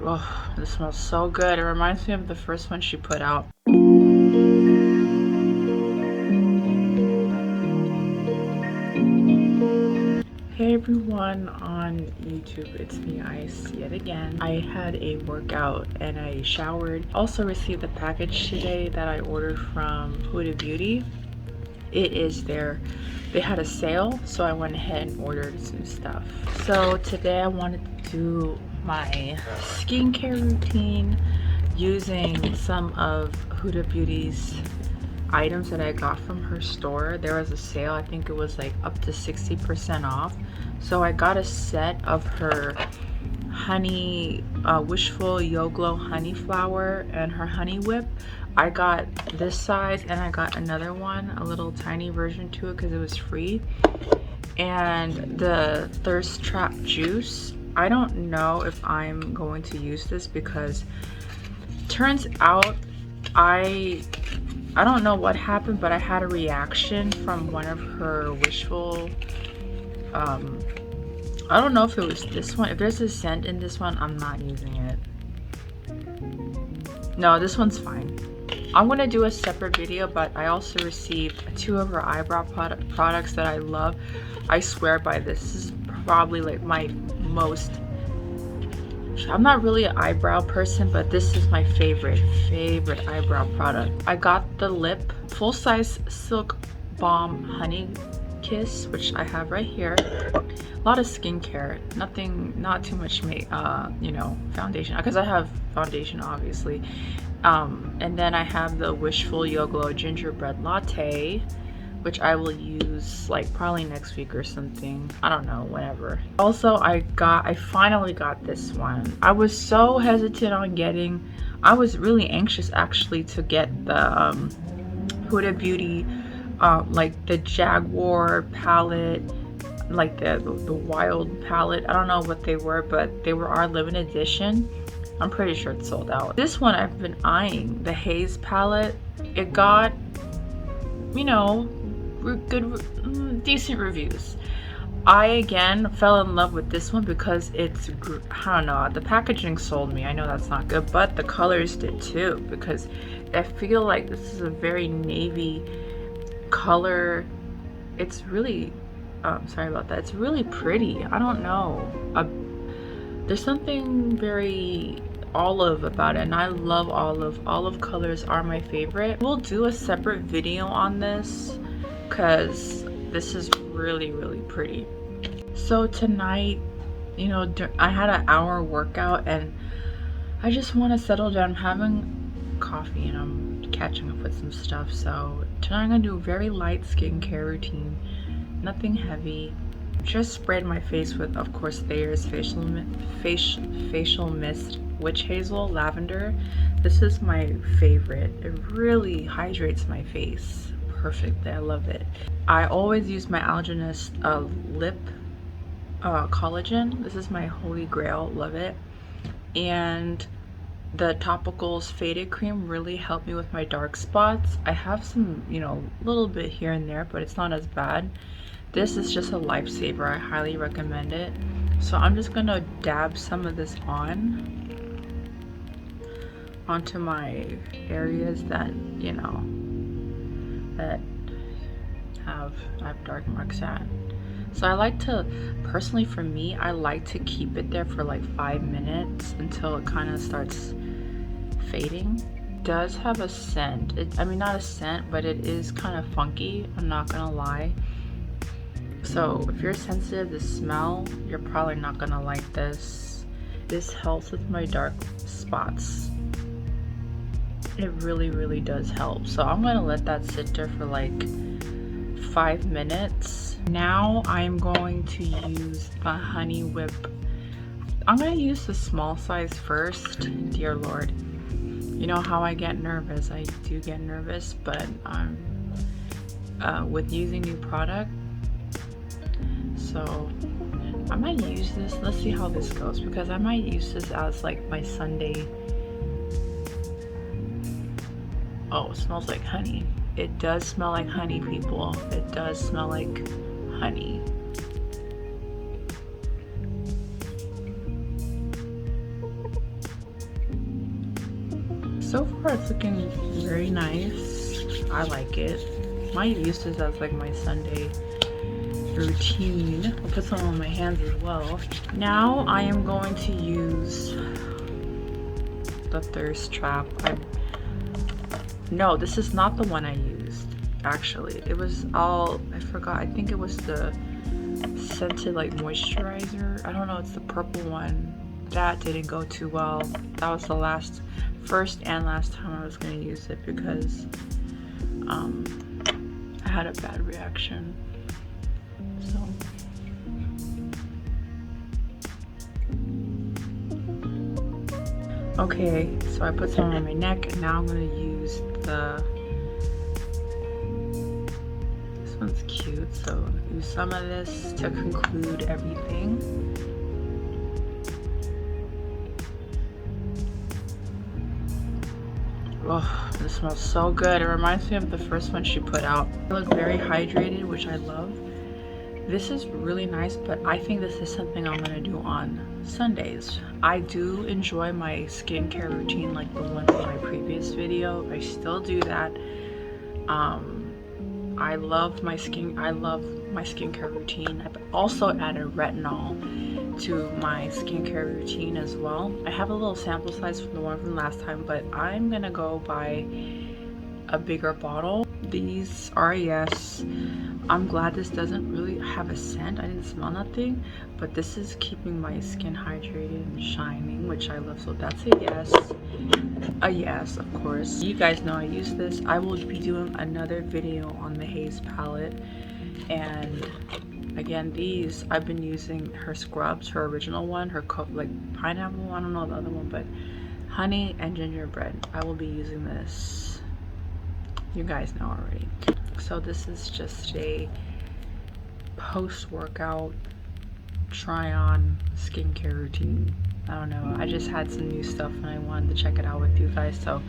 Oh, this smells so good. It reminds me of the first one she put out. Hey everyone on YouTube, it's me Ice yet again. I had a workout and I showered. Also received the package today that I ordered from Huda Beauty. It is there. They had a sale, so I went ahead and ordered some stuff. So today I wanted to do my skincare routine using some of Huda Beauty's items that I got from her store. There was a sale, I think it was like up to 60% off. So I got a set of her honey wishful yo glow honey flower and her honey whip. I got this size and I got another one, a little tiny version to it because it was free. And the thirst trap juice, I don't know if I'm going to use this because turns out I don't know what happened, but I had a reaction from one of her wishful I don't know if it was this one. If there's a scent in this one, I'm not using it. No, this one's fine. I'm gonna do a separate video, but I also received 2 of her eyebrow products that I love. I swear by this. This is probably like my most, I'm not really an eyebrow person, but this is my favorite eyebrow product. I got the lip full size silk balm honey kiss, which I have right here. A lot of skincare, not too much you know, foundation, because I have foundation obviously. And then I have the Wishful Yo Glow gingerbread latte, which I will use like probably next week or something. I don't know, whenever. Also, I finally got this one. I was so hesitant on getting, I was really anxious actually to get the Huda Beauty like the Jaguar palette, like the wild palette. I don't know what they were, but they were our limited edition. I'm pretty sure it's sold out. This one I've been eyeing, the Haze palette. It got, you know, good, decent reviews. I again fell in love with this one because it's, I don't know, the packaging sold me. I know that's not good, but the colors did too, because I feel like this is a very navy color. It's really, sorry about that. It's really pretty. I don't know. There's something very olive about it, and I love olive. Olive colors are my favorite. We'll do a separate video on this because this is really pretty. So tonight, you know, I had an hour workout and I just want to settle down. I'm having coffee and I'm catching up with some stuff. So tonight I'm gonna do a very light skincare routine, nothing heavy. Just sprayed my face with, of course, Thayer's facial mist, witch hazel lavender. This is my favorite. It really hydrates my face perfectly. I love it. I always use my Algenist lip collagen. This is my holy grail. Love it. And the topicals faded cream really helped me with my dark spots. I have some, you know, a little bit here and there, but it's not as bad. This is just a lifesaver. I highly recommend it. So I'm just gonna dab some of this onto my areas that, you know, that I have dark marks at. So I like to, personally for me, I like to keep it there for like 5 minutes until it kind of starts fading. It does have a scent. I mean, not a scent, but it is kind of funky, I'm not gonna lie. So if you're sensitive to smell, you're probably not gonna like this. This helps with my dark spots. It really does help. So I'm gonna let that sit there for like 5 minutes. Now I'm going to use the honey whip. I'm gonna use the small size first. Dear Lord, you know how I get nervous. I do get nervous, but with using new product. So I might use this. Let's see how this goes, because I might use this as like my Sunday. Oh, it smells like honey. It does smell like honey, people. It does smell like honey. So far it's looking very nice. I like it. Might use this as like my Sunday routine. I'll put some on my hands as well. Now I am going to use the thirst trap. No, this is not the one I used. Actually, it was I forgot. I think it was the scented like moisturizer. I don't know. It's the purple one. That didn't go too well. That was the first and last time I was going to use it because I had a bad reaction. So okay, so I put some on my neck, and now I'm going to use this one's cute, so use some of this to conclude everything. Oh, this smells so good. It reminds me of the first one she put out. I look very hydrated, which I love. This is really nice, but I think this is something I'm gonna do on Sundays. I do enjoy my skincare routine like the one from my previous video. I still do that. I love my skincare routine. I've also added retinol to my skincare routine as well. I have a little sample size from the one from last time, but I'm gonna go buy a bigger bottle. These are a yes. I'm glad this doesn't really have a scent. I didn't smell nothing, but this is keeping my skin hydrated and shining, which I love, so that's a yes. A yes, of course. You guys know I use this. I will be doing another video on the Haze palette, and again, these I've been using her scrubs, her original one, her like pineapple, I don't know the other one, but honey and gingerbread. I will be using this. You guys know already. So this is just a post-workout try-on skincare routine. I don't know, I just had some new stuff and I wanted to check it out with you guys. So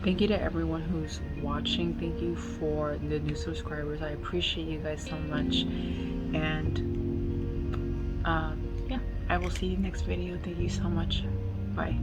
thank you to everyone who's watching. Thank you for the new subscribers. I appreciate you guys so much. And yeah, I will see you next video. Thank you so much. Bye.